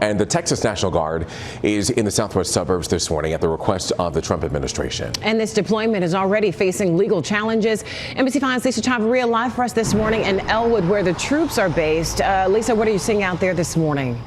And the Texas National Guard is in the southwest suburbs this morning at the request of the Trump administration. And this deployment is already facing legal challenges. NBC5's Lisa Chavarria live for us this morning in Elwood, where the troops are based. Lisa, what are you seeing out there this morning?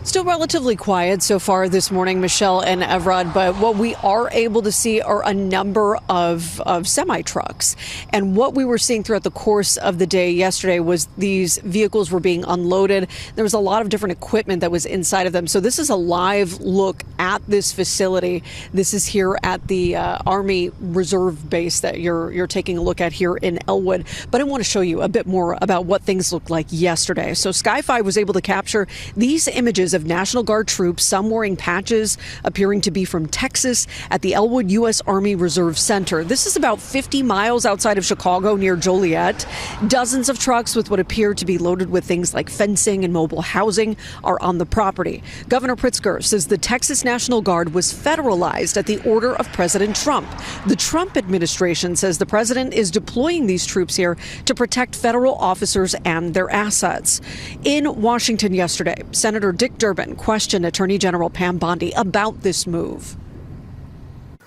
Still relatively quiet so far this morning, Michelle and Evrod, but what we are able to see are a number of semi-trucks. And what we were seeing throughout the course of the day yesterday was these vehicles were being unloaded. There was a lot of different equipment that was inside of them. So this is a live look at this facility. This is here at the Army Reserve Base that you're taking a look at here in Elwood. But I want to show you a bit more about what things looked like yesterday. So Sky-Fi was able to capture these images of National Guard troops, some wearing patches appearing to be from Texas, at the Elwood U.S. Army Reserve Center. This is about 50 miles outside of Chicago near Joliet. Dozens of trucks with what appear to be loaded with things like fencing and mobile housing are on the property. Governor Pritzker says the Texas National Guard was federalized at the order of President Trump. The Trump administration says the president is deploying these troops here to protect federal officers and their assets. In Washington yesterday, Senator Dick Durbin questioned Attorney General Pam Bondi about this move.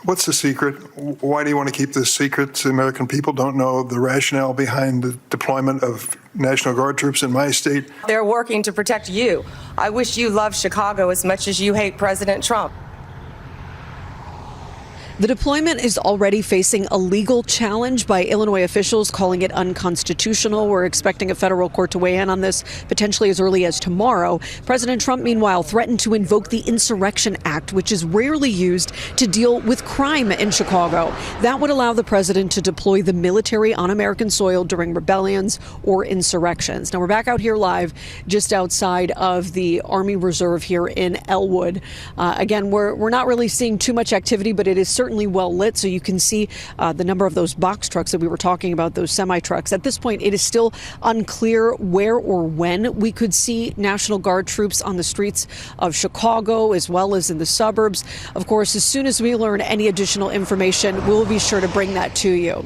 What's the secret? Why do you want to keep this secret? The American people don't know the rationale behind the deployment of National Guard troops in my state. They're working to protect you. I wish you loved Chicago as much as you hate President Trump. The deployment is already facing a legal challenge by Illinois officials, calling it unconstitutional. We're expecting a federal court to weigh in on this potentially as early as tomorrow. President Trump, meanwhile, threatened to invoke the Insurrection Act, which is rarely used to deal with crime in Chicago. That would allow the president to deploy the military on American soil during rebellions or insurrections. Now, we're back out here live just outside of the Army Reserve here in Elwood. Again, we're not really seeing too much activity, but it is certainly well lit, so you can see the number of those box trucks that we were talking about, those semi-trucks. At this point, it is still unclear where or when we could see National Guard troops on the streets of Chicago as well as in the suburbs. Of course, as soon as we learn any additional information, we'll be sure to bring that to you.